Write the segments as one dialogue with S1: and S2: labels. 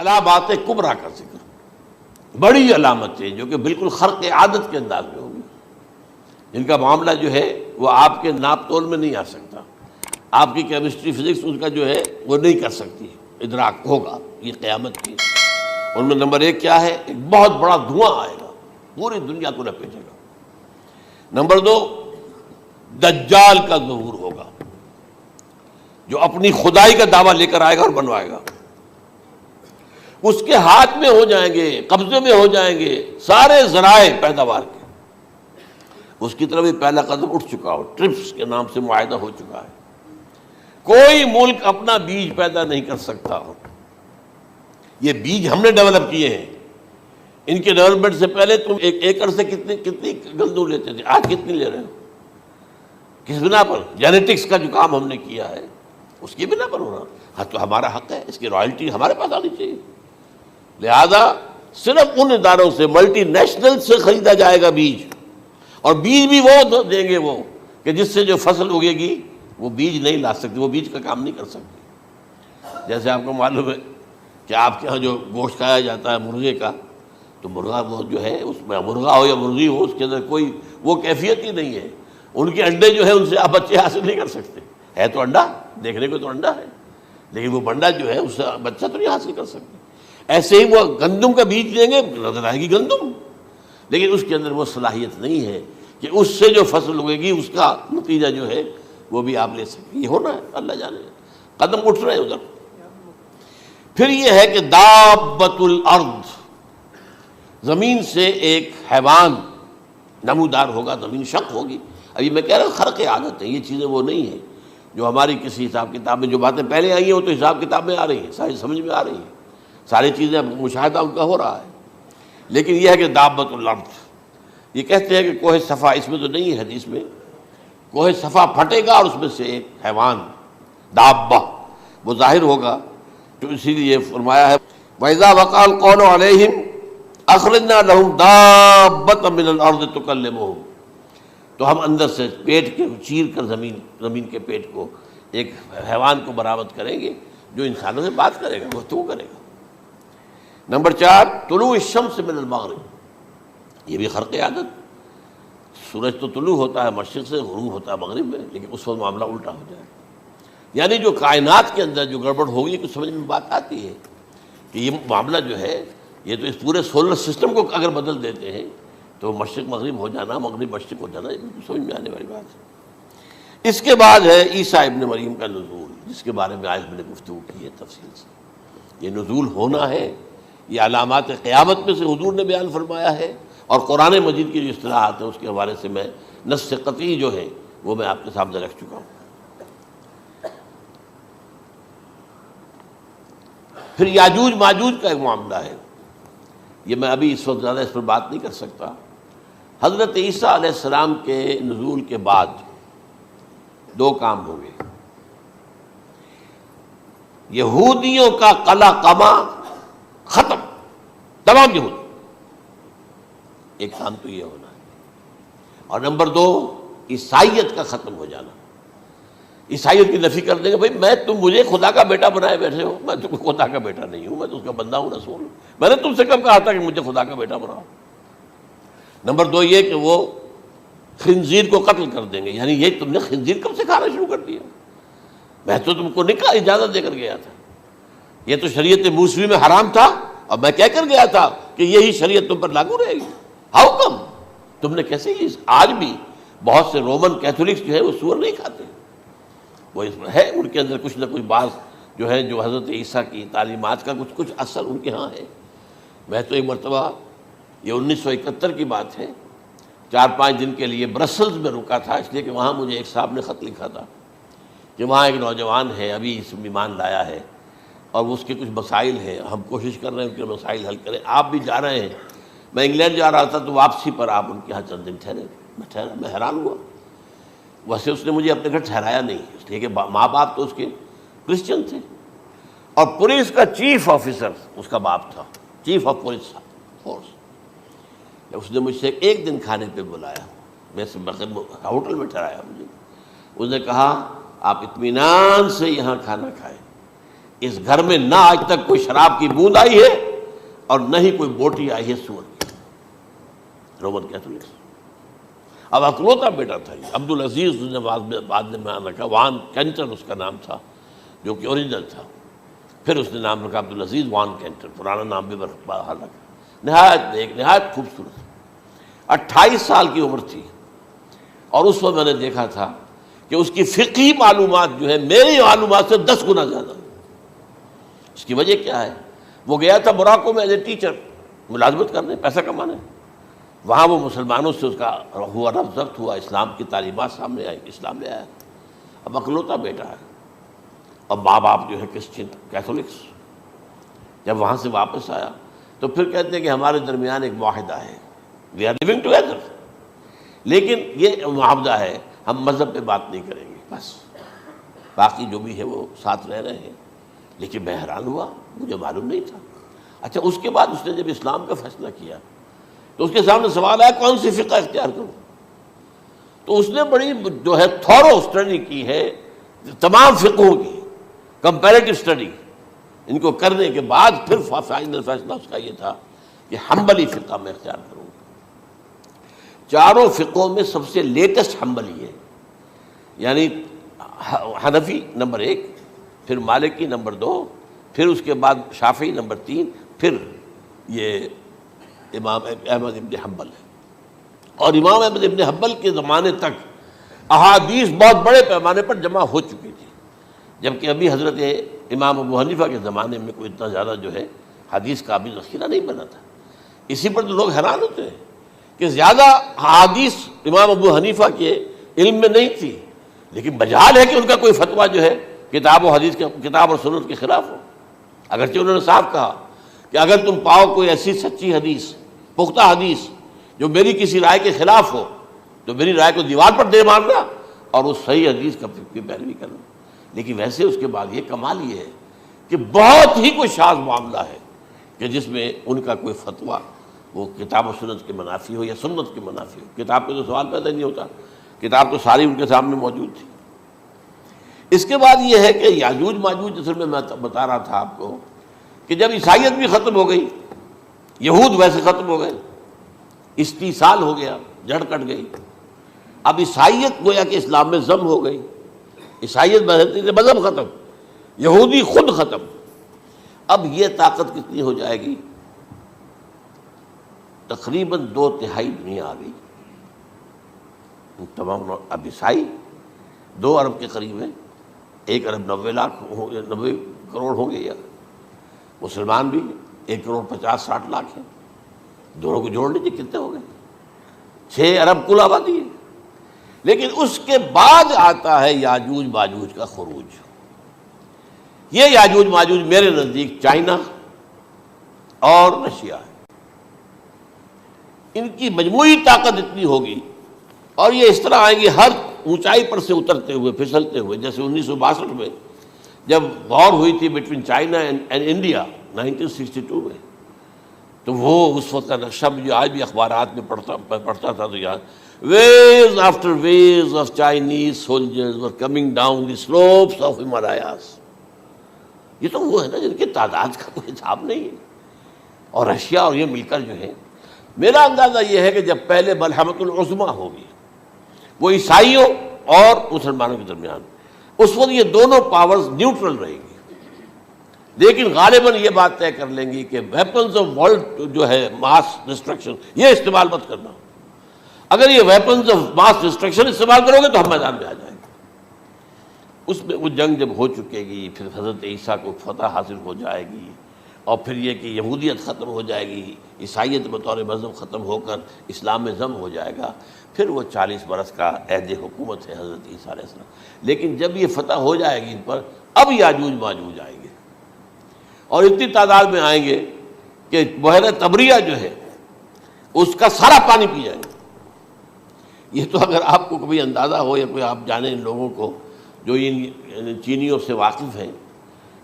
S1: علامات کبریٰ کا ذکر، بڑی علامتیں جو کہ بالکل خرق عادت کے انداز میں ہوگی، جن کا معاملہ جو ہے وہ آپ کے ناپ تول میں نہیں آ سکتا، آپ کی کیمسٹری فزکس اس کا جو ہے وہ نہیں کر سکتی، ادراک ہوگا یہ قیامت کی۔ ان میں نمبر ایک کیا ہے؟ ایک بہت بڑا دھواں آئے گا، پوری دنیا کو لپیٹے گا۔ نمبر دو، دجال کا ظہور ہوگا، جو اپنی خدائی کا دعویٰ لے کر آئے گا اور بنوائے گا۔ اس کے ہاتھ میں ہو جائیں گے، قبضے میں ہو جائیں گے سارے ذرائع پیداوار کے۔ اس کی طرف بھی پہلا قدم اٹھ چکا ہو، ٹرپس کے نام سے معاہدہ ہو چکا ہے۔ کوئی ملک اپنا بیج پیدا نہیں کر سکتا ہو، یہ بیج ہم نے ڈیولپ کیے ہیں۔ ان کے ڈیولپمنٹ سے پہلے تم ایک ایکڑ سے کتنی گندم لیتے تھے، آج کتنی لے رہے ہو؟ کس بنا پر؟ جینیٹکس کا جو کام ہم نے کیا ہے اس کی بنا پر ہو رہا۔ ہاں تو ہمارا حق ہے، اس کی رائلٹی ہمارے پاس آنی چاہیے۔ لہذا صرف ان اداروں سے، ملٹی نیشنل سے خریدا جائے گا بیج، اور بیج بھی وہ دیں گے وہ کہ جس سے جو فصل اگے گی وہ بیج نہیں لا سکتی، وہ بیج کا کام نہیں کر سکتی۔ جیسے آپ کو معلوم ہے کہ آپ کے ہاں جو گوشت کھایا جاتا ہے مرغے کا، تو مرغا وہ جو ہے اس میں مرغا ہو یا مرغی ہو، اس کے اندر کوئی وہ کیفیت ہی نہیں ہے۔ ان کے انڈے جو ہے ان سے آپ بچے حاصل نہیں کر سکتے، ہے تو انڈا، دیکھنے کو تو انڈا ہے، لیکن وہ بنڈا جو ہے اس سے بچہ تو نہیں حاصل کر سکتے۔ ایسے ہی وہ گندم کا بیج دیں گے، نظر آئے گی گندم، لیکن اس کے اندر وہ صلاحیت نہیں ہے کہ اس سے جو فصل اگے گی اس کا نتیجہ جو ہے وہ بھی آپ لے سکیں۔ یہ ہونا ہے، اللہ جانے، قدم اٹھ رہے ہیں ادھر۔ پھر یہ ہے کہ دابۃ الارض، زمین سے ایک حیوان نمودار ہوگا، زمین شق ہوگی۔ ابھی میں کہہ رہا ہوں خرق عادت ہے، یہ چیزیں وہ نہیں ہیں جو ہماری کسی حساب کتاب میں جو باتیں پہلے آئی ہیں وہ تو حساب کتاب میں آ رہی ہیں، ساری سمجھ میں آ رہی ہیں، ساری چیزیں مشاہدہ ان کا ہو رہا ہے۔ لیکن یہ ہے کہ دابۃ الارض، یہ کہتے ہیں کہ کوہ صفا، اس میں تو نہیں ہے حدیث میں، کوہ صفا پھٹے گا اور اس میں سے ایک حیوان دابہ وہ ظاہر ہوگا، تو اسی لیے فرمایا ہے وَإِذَا وَقَعَ الْقَوْلُ عَلَيْهِمْ أَخْرَجْنَا لَهُمْ دَابَّةً مِّنَ الْأَرْضِ تُكَلِّمُهُمْ، تو ہم اندر سے پیٹ کے چیر کر زمین کے پیٹ کو ایک حیوان کو برآمد کریں گے جو انسانوں سے بات کرے گا، گفتگو کرے گا۔ نمبر 4، طلوع الشمس من المغرب، یہ بھی خرق عادت، سورج تو طلوع ہوتا ہے مشرق سے، غروب ہوتا ہے مغرب میں، لیکن اس وقت معاملہ الٹا ہو جائے، یعنی جو کائنات کے اندر جو گڑبڑ ہوگی کچھ سمجھ میں بات آتی ہے کہ یہ معاملہ جو ہے یہ تو اس پورے سولر سسٹم کو اگر بدل دیتے ہیں تو مشرق مغرب ہو جانا، مغرب مشرق ہو جانا، یہ بالکل سمجھ میں آنے والی بات ہے۔ اس کے بعد ہے عیسیٰ ابن مریم کا نزول، جس کے بارے میں آج میں نے گفتگو کی ہے تفصیل سے۔ یہ نزول ہونا ہے، یہ علامات قیامت میں سے حضور نے بیان فرمایا ہے، اور قرآن مجید کی جو اصطلاحات ہیں اس کے حوالے سے میں نص قطعی جو ہے وہ میں آپ کے سامنے رکھ چکا ہوں۔ پھر یاجوج ماجوج کا ایک معاملہ ہے، یہ میں ابھی اس وقت زیادہ اس پر بات نہیں کر سکتا۔ حضرت عیسیٰ علیہ السلام کے نزول کے بعد 2 کام ہوں گے، یہودیوں کا قلع قمع ختم، تمام یہود، ایک کام تو یہ ہونا ہے، اور نمبر 2 عیسائیت کا ختم ہو جانا۔ عیسائیت کی نفی کر دیں گے، بھائی میں تم مجھے خدا کا بیٹا بنائے بیٹھے ہو، میں تم خدا کا بیٹا نہیں ہوں، میں تو اس کا بندہ ہوں، رسول ہوں، میں نے تم سے کب کہا تھا کہ مجھے خدا کا بیٹا بناؤ۔ نمبر 2 یہ کہ وہ خنزیر کو قتل کر دیں گے، یعنی یہ تم نے خنزیر کب سے کھانا شروع کر دیا؟ میں تو تم کو نکاح اجازت دے کر گیا تھا، یہ تو شریعت موسوی میں حرام تھا، اور میں کہہ کر گیا تھا کہ یہی شریعت تم پر لاگو رہے گی، ہاؤ کم تم نے کیسے یہ؟ آج بھی بہت سے رومن کیتھولکس جو ہے وہ سور نہیں کھاتے، وہ اس میں ہے ان کے اندر کچھ نہ کچھ بعض جو ہے جو حضرت عیسیٰ کی تعلیمات کا کچھ اثر ان کے ہاں ہے۔ میں تو ایک مرتبہ، یہ 1971 کی بات ہے، 4-5 دن کے لیے برسلز میں رکا تھا، اس لیے کہ وہاں مجھے ایک صاحب نے خط لکھا تھا کہ وہاں ایک نوجوان ہے، ابھی اس ایمان لایا ہے، اور اس کے کچھ مسائل ہیں، ہم کوشش کر رہے ہیں ان کے مسائل حل کریں، آپ بھی جا رہے ہیں۔ میں انگلینڈ جا رہا تھا تو واپسی پر آپ ان کے یہاں چند دن ٹھہرے، میں حیران ہوا، ویسے اس نے مجھے اپنے گھر ٹھہرایا نہیں، اس لیے کہ ماں باپ تو اس کے کرسچن تھے، اور پولیس کا چیف آفیسر اس کا باپ تھا، چیف آف پولیس فورس۔ اس نے مجھ سے 1 دن کھانے پہ بلایا، میں ہوٹل میں ٹھہرایا مجھے، اس نے کہا آپ اطمینان سے یہاں کھانا کھائیں، اس گھر میں نہ آج تک کوئی شراب کی بوند آئی ہے اور نہ ہی کوئی بوٹی آئی ہے سور کی. Roman Catholics. اب اکلوتا بیٹا تھا یہ عبدالعزیز نے بعد میں بیان رکھا، وان کینٹر اس کا نام تھا جو کہ اوریجنل تھا، پھر اس نے نام رکھا عبدالعزیز وان کینٹر، پرانا نام بھی بہرحال رکھا. نہایت ایک نہایت خوبصورت. 28 سال کی عمر تھی اور اس وقت میں نے دیکھا تھا کہ اس کی فقہی معلومات جو ہے میری معلومات سے 10 گنا زیادہ. اس کی وجہ کیا ہے؟ وہ گیا تھا موراکو میں ایز اے ٹیچر ملازمت کرنے، پیسہ کمانے. وہاں وہ مسلمانوں سے اس کا ہوا ربط ضبط ہوا، اسلام کی تعلیمات سامنے آئی، اسلام لے آیا. اب اکلوتا بیٹا ہے اور ماں باپ جو ہے کرسچن کیتھولکس. جب وہاں سے واپس آیا تو پھر کہتے ہیں کہ ہمارے درمیان ایک معاہدہ ہے، وی آر لیونگ ٹوگیدر، لیکن یہ معاہدہ ہے ہم مذہب پہ بات نہیں کریں گے، بس باقی جو بھی ہے وہ ساتھ رہ رہے ہیں. لیکن میں حیران ہوا، مجھے معلوم نہیں تھا. اچھا اس کے بعد اس نے جب اسلام کا فیصلہ کیا تو اس کے سامنے سوال آیا کون سی فقہ اختیار کروں. تو اس نے بڑی جو ہے تھورو اسٹڈی کی ہے تمام فقہوں کی، کمپیریٹو اسٹڈی. ان کو کرنے کے بعد پھر فائنل فیصلہ اس کا یہ تھا کہ حنبلی فقہ میں اختیار کروں. چاروں فقہوں میں سب سے لیٹسٹ حنبلی ہے، یعنی حنفی نمبر 1، پھر مالکی نمبر 2، پھر اس کے بعد شافعی نمبر 3، پھر یہ امام احمد ابن حنبل ہے. اور امام احمد ابن حنبل کے زمانے تک احادیث بہت بڑے پیمانے پر جمع ہو چکی تھی، جبکہ ابھی حضرت امام ابو حنیفہ کے زمانے میں کوئی اتنا زیادہ جو ہے حدیث کا ابھی ذخیرہ نہیں بنا تھا. اسی پر تو لوگ حیران ہوتے ہیں کہ زیادہ حدیث امام ابو حنیفہ کے علم میں نہیں تھی، لیکن مجال ہے کہ ان کا کوئی فتویٰ جو ہے کتاب و حدیث کے کتاب اور سنت کے خلاف ہو. اگرچہ انہوں نے صاف کہا کہ اگر تم پاؤ کوئی ایسی سچی حدیث، پختہ حدیث جو میری کسی رائے کے خلاف ہو تو میری رائے کو دیوار پر دے مارنا اور اس صحیح حدیث کی پیروی کرنا. لیکن ویسے اس کے بعد یہ کمال یہ ہے کہ بہت ہی کوئی شاذ معاملہ ہے کہ جس میں ان کا کوئی فتویٰ وہ کتاب و سنت کے منافی ہو یا سنت کے منافی ہو. کتاب پہ تو سوال پیدا نہیں ہوتا، کتاب تو ساری ان کے سامنے موجود تھی. اس کے بعد یہ ہے کہ یاجوج ماجوج اصل میں بتا رہا تھا آپ کو کہ جب عیسائیت بھی ختم ہو گئی، یہود ویسے ختم ہو گئے، استیصال ہو گیا، جڑ کٹ گئی. اب عیسائیت گویا کہ اسلام میں ضم ہو گئی. عیسائیت مذہب ختم، یہودی خود ختم. اب یہ طاقت کتنی ہو جائے گی؟ تقریباً 2/3 دنیا آ گئی. تمام اب عیسائی 2 ارب کے قریب ہیں، 1 ارب 90 کروڑ ہوں گے، یا مسلمان بھی 1 کروڑ 50-60 لاکھ ہیں. دونوں کو جوڑ لیجیے کتنے ہو گئے؟ 6 ارب کل آبادی ہے. لیکن اس کے بعد آتا ہے یاجوج ماجوج کا خروج. یہ یاجوج ماجوج میرے نزدیک چائنا اور رشیا ہے. ان کی مجموعی طاقت اتنی ہوگی اور یہ اس طرح آئیں گے ہر اونچائی پر سے اترتے ہوئے، پھسلتے ہوئے. جیسے 1962 میں جب وار ہوئی تھی بٹوین چائنا اینڈ انڈیا 1962 میں، تو وہ اس وقت کا نقشہ جو آج بھی اخبارات میں پڑھتا تھا تو یاد waves after waves of Chinese soldiers were coming down the slopes of Himalayas. یہ تو وہ ہے نا جن کی تعداد کا کوئی حساب نہیں ہے. اور رشیا اور یہ مل کر جو ہے، میرا اندازہ یہ ہے کہ جب پہلے ملحمۃ العظمیٰ ہوگی وہ عیسائیوں اور مسلمانوں کے درمیان، اس وقت یہ دونوں پاورز نیوٹرل رہے گی. لیکن غالباً یہ بات طے کر لیں گی کہ ویپنز آف ورلڈ جو ہے ماس ڈسٹرکشن، یہ استعمال مت کرنا. اگر یہ ویپنز آف ماس ڈسٹرکشن استعمال کرو گے تو ہم میدان میں آ جائیں گے. اس میں وہ جنگ جب ہو چکے گی، پھر حضرت عیسیٰ کو فتح حاصل ہو جائے گی، اور پھر یہ کہ یہودیت ختم ہو جائے گی، عیسائیت بطور مذہب ختم ہو کر اسلام میں ضم ہو جائے گا. پھر وہ 40 برس کا عہد حکومت ہے حضرت عیسیٰ علیہ السلام. لیکن جب یہ فتح ہو جائے گی ان پر، اب یاجوج ماجوج آئیں گے اور اتنی تعداد میں آئیں گے کہ بحیرہ طبریہ جو ہے اس کا سارا پانی پی جائیں گے. یہ تو اگر آپ کو کبھی اندازہ ہو یا کوئی آپ جانیں ان لوگوں کو جو ان چینیوں سے واقف ہیں،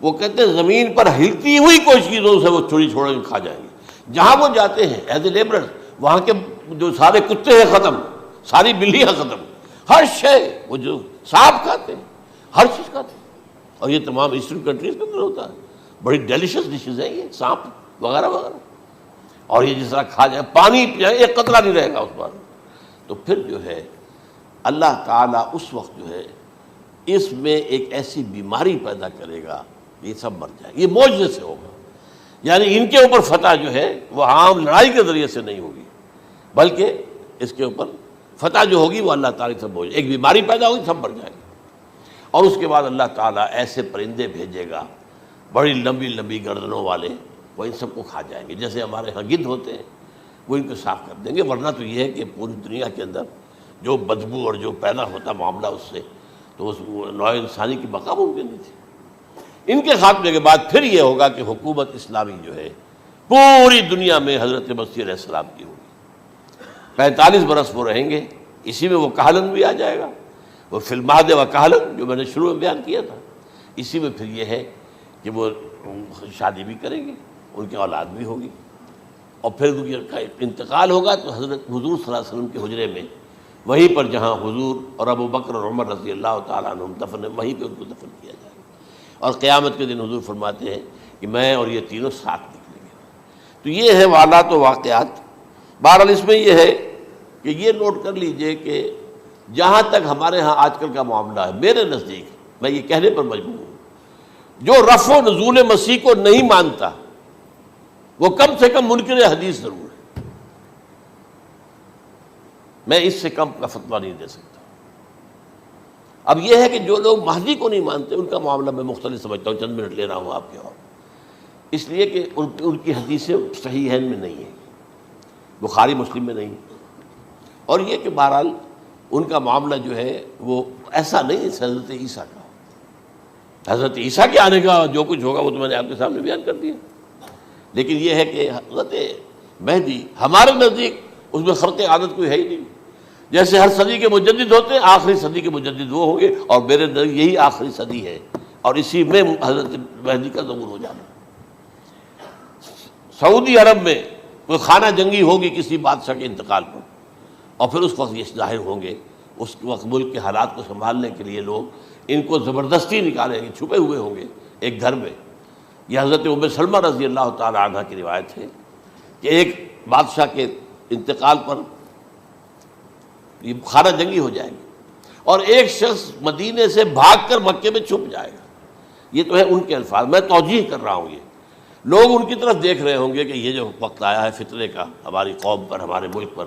S1: وہ کہتے ہیں زمین پر ہلتی ہوئی کوئی چیزوں سے وہ چوری چھوڑ کے کھا جائیں گے. جہاں وہ جاتے ہیں ایز اے لیبرر، وہاں کے جو سارے کتے ہیں ختم، ساری بلیاں ختم، ہر شے وہ جو سانپ کھاتے ہیں، ہر چیز کھاتے ہیں. اور یہ تمام ایسٹرن کنٹریز کے اندر ہوتا ہے. بڑی ڈیلیشیس ڈشز ہیں یہ، سانپ وغیرہ وغیرہ، اور یہ جس طرح کھا جائے، پانی پئے ایک قطرہ نہیں رہے گا اس پر. تو پھر جو ہے اللہ تعالیٰ اس وقت جو ہے اس میں ایک ایسی بیماری پیدا کرے گا، یہ سب مر جائے. یہ معجزے سے ہوگا، یعنی ان کے اوپر فتح جو ہے وہ عام لڑائی کے ذریعے سے نہیں ہوگی، بلکہ اس کے اوپر فتح جو ہوگی وہ اللہ تعالیٰ سے بوجھ، ایک بیماری پیدا ہوگی، سب مر جائے گا. اور اس کے بعد اللہ تعالیٰ ایسے پرندے بھیجے گا بڑی لمبی لمبی گردنوں والے، وہ ان سب کو کھا جائیں گے. جیسے ہمارے ہاں گدھ ہوتے ہیں وہ ان کو صاف کر دیں گے. ورنہ تو یہ ہے کہ پوری دنیا کے اندر جو بدبو اور جو پیدا ہوتا معاملہ اس سے، تو اس نوع انسانی کی بقا ممکن نہیں تھی. ان کے خاتمے کے بعد پھر یہ ہوگا کہ حکومت اسلامی جو ہے پوری دنیا میں حضرت مسیح علیہ السلام کی ہوگی. 45 برس وہ رہیں گے، اسی میں وہ کہلن بھی آ جائے گا، وہ فی المہد و کہلن جو میں نے شروع میں بیان کیا تھا. اسی میں پھر یہ ہے کہ وہ شادی بھی کریں گے، ان کی اولاد بھی ہوگی، اور پھر ان کا انتقال ہوگا تو حضرت حضور صلی اللہ علیہ وسلم کے حجرے میں، وہیں پر جہاں حضور اور ابو بکر اور عمر رضی اللہ تعالیٰ عنہم دفن ہیں، وہیں پہ ان کو دفن کیا جائے گا. اور قیامت کے دن حضور فرماتے ہیں کہ میں اور یہ تینوں ساتھ نکلیں گے. تو یہ ہے والات و واقعات. بہرحال اس میں یہ ہے کہ یہ نوٹ کر لیجئے کہ جہاں تک ہمارے ہاں آج کل کا معاملہ ہے، میرے نزدیک میں یہ کہنے پر مجبور ہوں، جو رفع و نزول مسیح کو نہیں مانتا وہ کم سے کم منکر حدیث ضرور ہے. میں اس سے کم کا فتویٰ نہیں دے سکتا. اب یہ ہے کہ جو لوگ مہدی کو نہیں مانتے ان کا معاملہ میں مختلف سمجھتا ہوں. چند منٹ لے رہا ہوں آپ کے، اور اس لیے کہ ان کی حدیثیں صحیحین میں نہیں ہیں، بخاری مسلم میں نہیں. اور یہ کہ بہرحال ان کا معاملہ جو ہے وہ ایسا نہیں ہے حضرت عیسیٰ کا. حضرت عیسیٰ کے آنے کا جو کچھ ہوگا وہ تو میں نے آپ کے سامنے بیان کر دیا. لیکن یہ ہے کہ حضرت مہدی ہمارے نزدیک اس میں خرق عادت کوئی ہے ہی نہیں. جیسے ہر صدی کے مجدد ہوتے ہیں، آخری صدی کے مجدد وہ ہوں گے، اور میرے نزدیک یہی آخری صدی ہے، اور اسی میں حضرت مہدی کا ظہور ہو جانا. سعودی عرب میں کوئی خانہ جنگی ہوگی کسی بادشاہ کے انتقال پر، اور پھر اس وقت یہ ظاہر ہوں گے. اس وقت ملک کے حالات کو سنبھالنے کے لیے لوگ ان کو زبردستی نکالیں گے، چھپے ہوئے ہوں گے ایک گھر میں. یہ حضرت ام سلمہ رضی اللہ تعالی عنہ کی روایت ہے کہ ایک بادشاہ کے انتقال پر یہ خانہ جنگی ہو جائے گی، اور ایک شخص مدینے سے بھاگ کر مکے میں چھپ جائے گا. یہ تو ہے ان کے الفاظ، میں توجیہ کر رہا ہوں. یہ لوگ ان کی طرف دیکھ رہے ہوں گے کہ یہ جو وقت آیا ہے فتنے کا ہماری قوم پر، ہمارے ملک پر،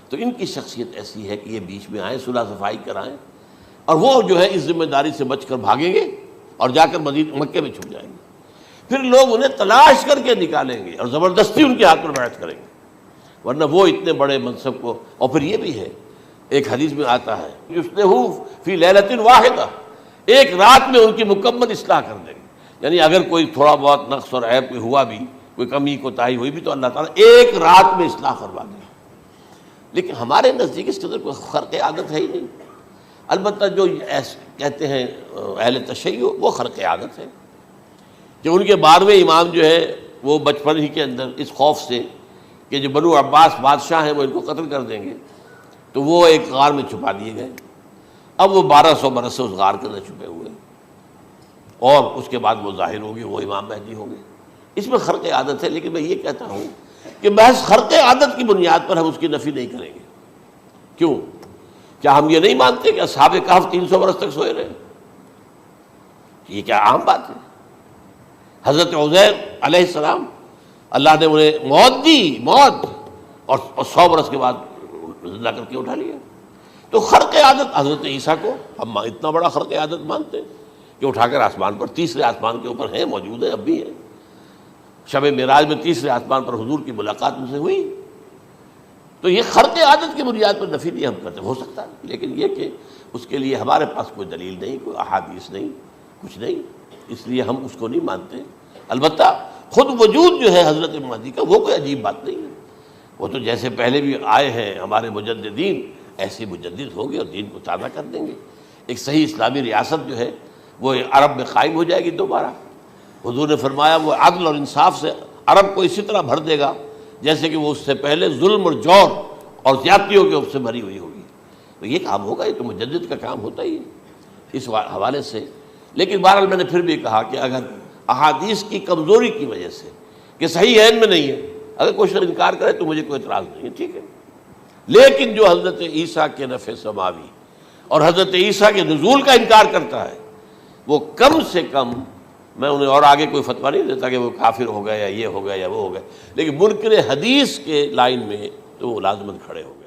S1: تو ان کی شخصیت ایسی ہے کہ یہ بیچ میں آئیں، صلح صفائی کرائیں، اور وہ جو ہے اس ذمہ داری سے بچ کر بھاگیں گے اور جا کر مکے میں چھپ جائیں گے. پھر لوگ انہیں تلاش کر کے نکالیں گے اور زبردستی ان کے ہاتھ پر بیعت کریں گے، ورنہ وہ اتنے بڑے منصب کو. اور پھر یہ بھی ہے، ایک حدیث میں آتا ہے یصلحو فی لیلۃ واحدہ، ایک رات میں ان کی مکمل اصلاح کر دیں گے. یعنی اگر کوئی تھوڑا بہت نقص اور عیب کوئی ہوا بھی، کوئی کمی کوتاہی ہوئی بھی، تو اللہ تعالیٰ ایک رات میں اصلاح کروا دیں گے. لیکن ہمارے نزدیک اس کے اندر کوئی خرق عادت ہے ہی نہیں. البتہ جو کہتے ہیں اہل تشیع، وہ خرق عادت ہے کہ ان کے 12ویں امام جو ہے وہ بچپن ہی کے اندر اس خوف سے کہ جو بنو عباس بادشاہ ہیں وہ ان کو قتل کر دیں گے، تو وہ ایک غار میں چھپا دیے گئے. اب وہ 1200 برس سے اس غار کے اندر چھپے ہوئے، اور اس کے بعد وہ ظاہر ہوگی، وہ امام مہدی ہوں گے. اس میں خرق عادت ہے. لیکن میں یہ کہتا ہوں کہ محض خرق عادت کی بنیاد پر ہم اس کی نفی نہیں کریں گے. کیوں؟ کیا ہم یہ نہیں مانتے کہ اصحاب کہف 300 برس تک سوئے رہے؟ یہ کیا عام بات ہے؟ حضرت عزیر علیہ السلام اللہ نے انہیں موت دی، موت، اور 100 برس کے بعد زندہ کر کے اٹھا لیا. تو خرق عادت حضرت عیسیٰ کو ہم اتنا بڑا خرق عادت مانتے ہیں کہ اٹھا کر آسمان پر، تیسرے آسمان کے اوپر ہیں، موجود ہیں، اب بھی ہیں. شب معراج میں تیسرے آسمان پر حضور کی ملاقات ان سے ہوئی. تو یہ خرق عادت کی بنیاد پر نفی نہیں ہم کرتے. ہو سکتا ہے، لیکن یہ کہ اس کے لیے ہمارے پاس کوئی دلیل نہیں، کوئی احادیث نہیں، کچھ نہیں، اس لیے ہم اس کو نہیں مانتے. البتہ خود وجود جو ہے حضرت مہدی کا وہ کوئی عجیب بات نہیں ہے. وہ تو جیسے پہلے بھی آئے ہیں ہمارے مجددین، ایسے مجدد ہوں گے اور دین کو تازہ کر دیں گے. ایک صحیح اسلامی ریاست جو ہے وہ عرب میں قائم ہو جائے گی دوبارہ. حضور نے فرمایا وہ عدل اور انصاف سے عرب کو اسی طرح بھر دے گا جیسے کہ وہ اس سے پہلے ظلم اور جور اور زیادتیوں کے سے بھری ہوئی ہوگی. تو یہ کام ہوگا، یہ تو مجدد کا کام ہوتا ہی ہے اس حوالے سے. لیکن بہرحال میں نے پھر بھی کہا کہ اگر احادیث کی کمزوری کی وجہ سے کہ صحیح عین میں نہیں ہے، اگر کوئی شخص انکار کرے تو مجھے کوئی اعتراض نہیں ہے، ٹھیک ہے، لیکن جو حضرت عیسیٰ کے نفع سماوی اور حضرت عیسیٰ کے نزول کا انکار کرتا ہے وہ کم سے کم، میں انہیں اور آگے کوئی فتویٰ نہیں دیتا کہ وہ کافر ہو گئے یا یہ ہو گیا یا وہ ہو گیا، لیکن منکر حدیث کے لائن میں تو وہ لازماً کھڑے ہو گئے۔